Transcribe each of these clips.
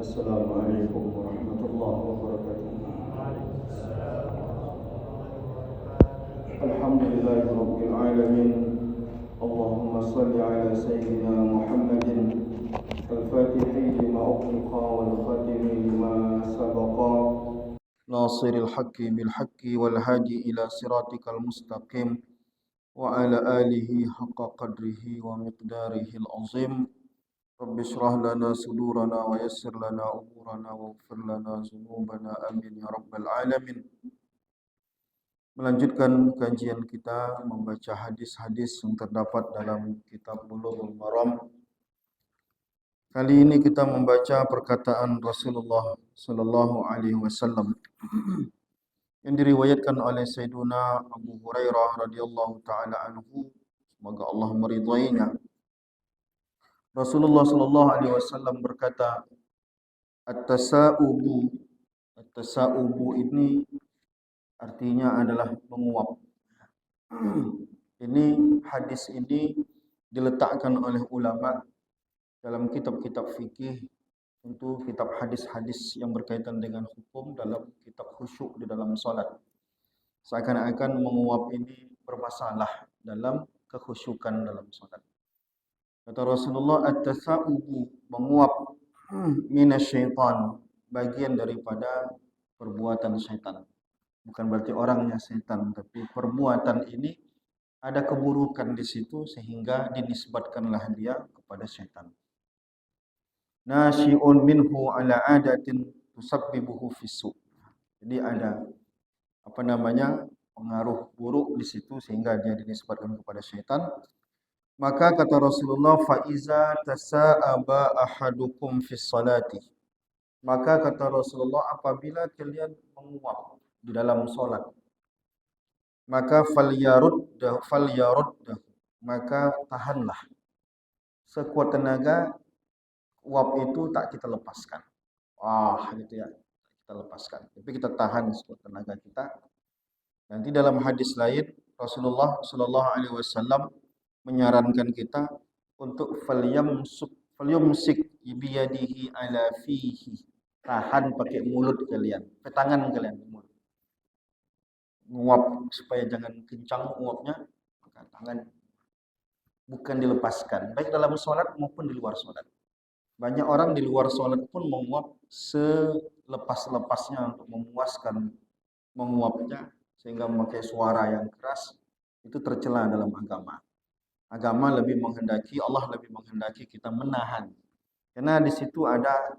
السلام عليكم ورحمة الله وبركاته. الحمد لله رب العالمين. اللهم صل على سيدنا محمد الفاتح لما أغلق والخاتم لما سبق ناصر الحق بالحق والهادي إلى صراطك المستقيم وعلى آله حق قدره ومقداره العظيم. رب اشرح لنا صدورنا ويسر لنا أمورنا واغفر لنا ذنوبنا آمين يا رب العالمين. Melanjutkan kajian kita membaca hadis-hadis yang terdapat dalam kitab Bulughul Maram. Kali ini kita membaca perkataan Rasulullah sallallahu alaihi wasallam yang diriwayatkan oleh Sayyiduna Abu Hurairah radhiyallahu taala anhu, semoga Allah meridainya. Rasulullah sallallahu alaihi wasallam berkata, At-tasa'ubu. At-tasa'ubu ini artinya adalah menguap. Hadis ini diletakkan oleh ulama dalam kitab-kitab fikih, tentu kitab hadis-hadis yang berkaitan dengan hukum dalam kitab khusyuk di dalam salat. Seakan-akan menguap ini bermasalah dalam kekhusyukan dalam salat. Kata Rasulullah, at-tasa'ubu, menguap, minasyaitan, bagian daripada perbuatan syaitan. Bukan berarti orangnya setan, tapi perbuatan ini ada keburukan di situ sehingga dinisbatkanlah dia kepada setan. Nasyi'un minhu ala adatin tusabbibuhu fisu. Jadi ada pengaruh buruk di situ sehingga dia dinisbatkan kepada setan. Maka kata Rasulullah, fa iza tasa'aba ahadukum fis salati. Maka kata Rasulullah, apabila kalian menguap di dalam solat, maka falyaruddah, maka tahanlah sekuat tenaga. Uap itu tak kita lepaskan, gitu ya, kita lepaskan, tapi kita tahan sekuat tenaga kita. Nanti dalam hadis lain Rasulullah sallallahu alaihi wasallam menyarankan kita untuk falyumsik biyadihi ala fihi, tahan pakai mulut kalian, pakai tangan kalian, nguap supaya jangan kencang uapnya, maka tangan bukan dilepaskan, baik dalam sholat maupun di luar sholat. Banyak orang di luar sholat pun menguap selepas-lepasnya untuk memuaskan menguapnya, sehingga memakai suara yang keras. Itu tercela dalam agama. Agama lebih menghendaki, Allah lebih menghendaki kita menahan, karena di situ ada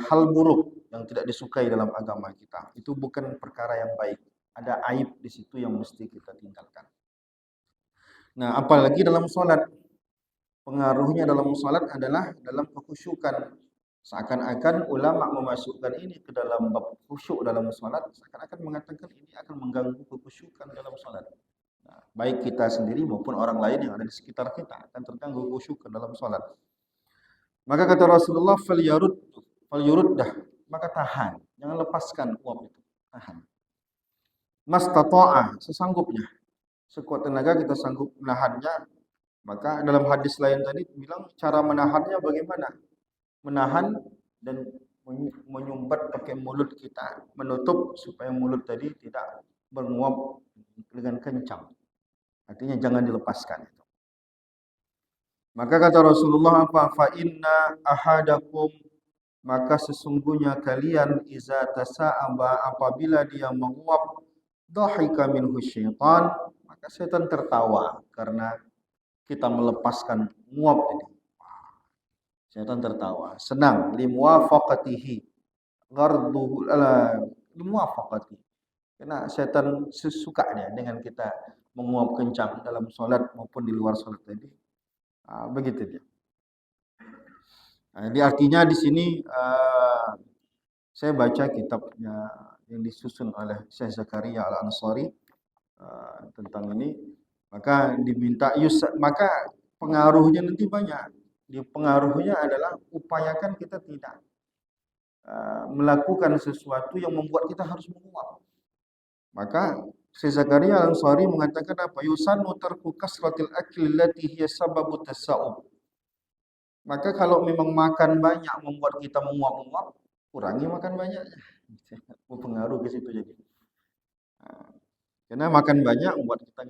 hal buruk yang tidak disukai dalam agama kita. Itu bukan perkara yang baik. Ada aib di situ yang mesti kita tinggalkan. Nah, apalagi dalam sholat. Pengaruhnya dalam sholat adalah dalam kekhusyukan. Seakan-akan ulama memasukkan ini ke dalam bab khusyuk dalam sholat. Seakan-akan mengatakan ini akan mengganggu kekhusyukan dalam sholat. Nah, baik kita sendiri maupun orang lain yang ada di sekitar kita akan terganggu kekhusyukan dalam sholat. Maka kata Rasulullah, falyuruddah, maka tahan, jangan lepaskan uap itu, tahan. Mastata'ah, sesanggupnya, sekuat tenaga kita sanggup menahannya. Maka dalam hadis lain tadi bilang cara menahannya bagaimana? Menahan dan menyumbat pakai mulut kita, menutup supaya mulut tadi tidak menguap dengan kencang. Artinya jangan dilepaskan. Maka kata Rasulullah apa? Fa inna ahadakum, maka sesungguhnya kalian iza tasa'aba, apabila dia menguap, dhahika minhu syaitan, maka setan tertawa karena kita melepaskan nguap ini. Setan tertawa, senang, limuwafaqatihi gharduhu limuwafaqati, karena setan sesuka dia dengan kita menguap kencang dalam sholat maupun di luar sholat tadi. Begitu dia. Jadi artinya di sini saya baca kitabnya yang disusun oleh Syekh Zakaria Al-Ansari tentang ini, maka diminta maka pengaruhnya nanti banyak. Pengaruhnya adalah upayakan kita tidak melakukan sesuatu yang membuat kita harus menguap. Maka Syekh Zakaria Al-Ansari mengatakan apa? Yusannu tarku kasratil akli allati hiya sababu tasa'ub. Maka kalau memang makan banyak membuat kita menguap-menguap, kurangi makan banyaknya. Berpengaruh ke situ jadi. Nah, karena makan banyak membuat kita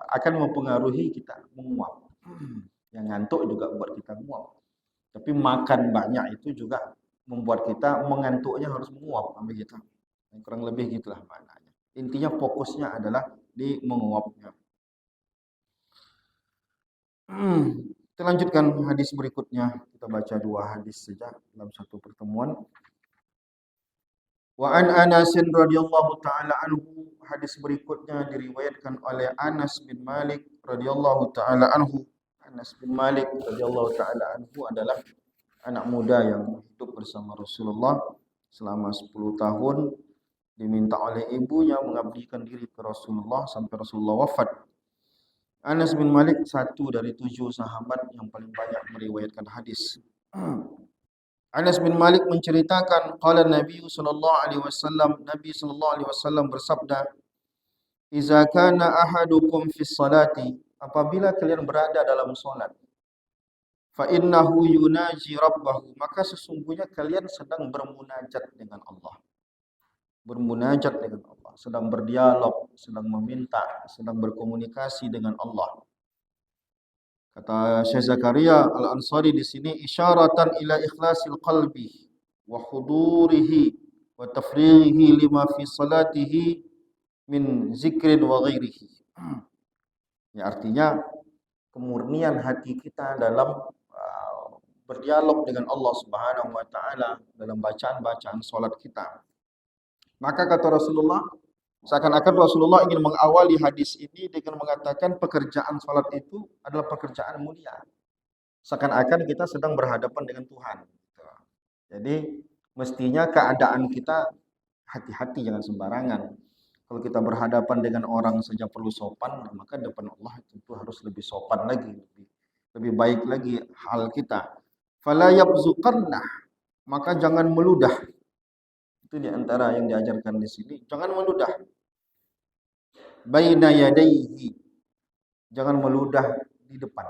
akan mempengaruhi kita menguap. Yang ngantuk juga membuat kita menguap. Tapi makan banyak itu juga membuat kita mengantuknya harus menguap, begitu. Kurang lebih gitulah maknanya. Intinya fokusnya adalah di menguapnya. Kita lanjutkan hadis berikutnya. Kita baca 2 hadis saja dalam satu pertemuan. Wa an Anas radhiyallahu taala anhu, hadis berikutnya diriwayatkan oleh Anas bin Malik radhiyallahu taala anhu. Anas bin Malik radhiyallahu taala anhu adalah anak muda yang hidup bersama Rasulullah selama 10 tahun, diminta oleh ibunya mengabdikan diri ke Rasulullah sampai Rasulullah wafat. Anas bin Malik satu dari 7 sahabat yang paling banyak meriwayatkan hadis. Anas bin Malik menceritakan qala Nabi sallallahu alaihi wasallam, Nabi sallallahu alaihi wasallam bersabda, "Idza kana ahadukum fis salati", apabila kalian berada dalam salat, fa innahu yunaji rabbahu, maka sesungguhnya kalian sedang bermunajat dengan Allah. Bermunajat dengan Allah, sedang berdialog, sedang meminta, sedang berkomunikasi dengan Allah. Kata Syekh Zakaria Al-Ansari di sini, isyaratan ila ikhlasil qalbi wa hudurihi wa tafrighihi lima fi salatihi min zikrin wa ghairihi. Ya, artinya kemurnian hati kita dalam berdialog dengan Allah Subhanahu wa taala dalam bacaan-bacaan salat kita. Maka kata Rasulullah, seakan-akan Rasulullah ingin mengawali hadis ini dengan mengatakan pekerjaan salat itu adalah pekerjaan mulia. Seakan-akan kita sedang berhadapan dengan Tuhan. Jadi mestinya keadaan kita hati-hati, jangan sembarangan. Kalau kita berhadapan dengan orang saja perlu sopan, maka depan Allah itu harus lebih sopan lagi, lebih baik lagi hal kita. Fala yabzuqanna, maka jangan meludah. Itu di antara yang diajarkan di sini. Jangan meludah. Baina yadayhi, jangan meludah di depan.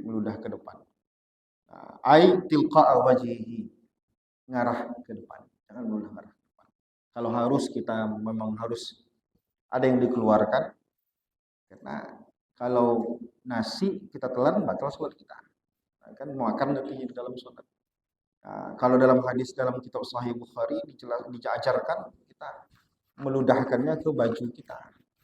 Meludah ke depan. Ai tilqa'a wajhihi, ngarah ke depan. Jangan meludah ngarah ke depan. Kalau harus kita memang harus ada yang dikeluarkan. Karena kalau nasi kita telan batal salat kita. Kan makan nanti di dalam salat. Nah, kalau dalam hadis dalam kitab Sahih Bukhari diajarkan kita meludahkannya ke baju kita,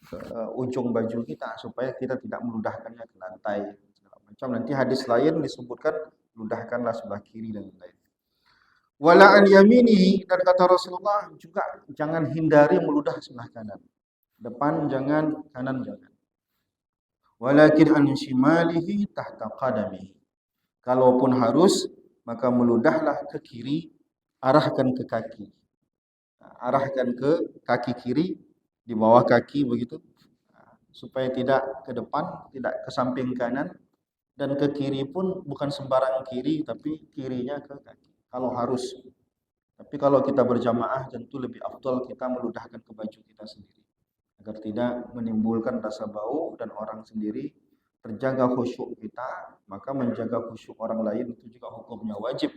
ke ujung baju kita, supaya kita tidak meludahkannya ke lantai segala macam. Nanti hadis lain disebutkan ludahkanlah sebelah kiri dan lain. Wala an yaminihi, dan kata Rasulullah juga jangan hindari meludah sebelah kanan. Depan jangan, kanan jangan. Walakin an shimalihi tahta qadamihi. Kalaupun harus, maka meludahlah ke kiri, arahkan ke kaki. Arahkan ke kaki kiri, di bawah kaki begitu. Supaya tidak ke depan, tidak ke samping kanan, dan ke kiri pun bukan sembarang kiri, tapi kirinya ke kaki. Kalau harus. Tapi kalau kita berjamaah tentu lebih afdal kita meludahkan ke baju kita sendiri. Agar tidak menimbulkan rasa bau dan orang sendiri terjaga khusyuk kita, maka menjaga khusyuk orang lain itu juga hukumnya wajib.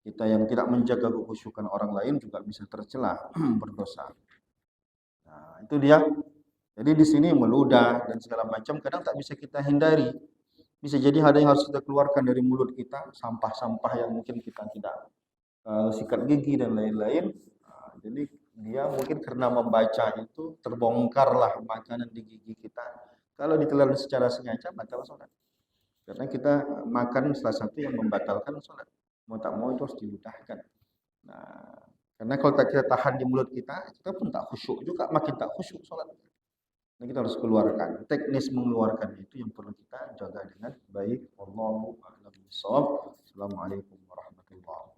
Kita yang tidak menjaga kekhusyukan orang lain juga bisa tercela berdosa. Nah, itu dia. Jadi di sini meludah dan segala macam kadang tak bisa kita hindari. Bisa jadi ada yang harus kita keluarkan dari mulut kita, sampah-sampah yang mungkin kita tidak sikat gigi dan lain-lain. Jadi dia mungkin karena membaca itu terbongkarlah makanan di gigi kita. Kalau ditelan secara sengaja batal sholat. Karena kita makan salah satu yang membatalkan sholat. Mau tak mau itu harus diludahkan. Nah, karena kalau kita tahan di mulut kita pun tak khusyuk juga, makin tak khusyuk sholat. Nah, kita harus keluarkan. Teknis mengeluarkan itu yang perlu kita jaga dengan baik. Wallahu a'lam bishawab. Assalamualaikum warahmatullahi wabarakatuh.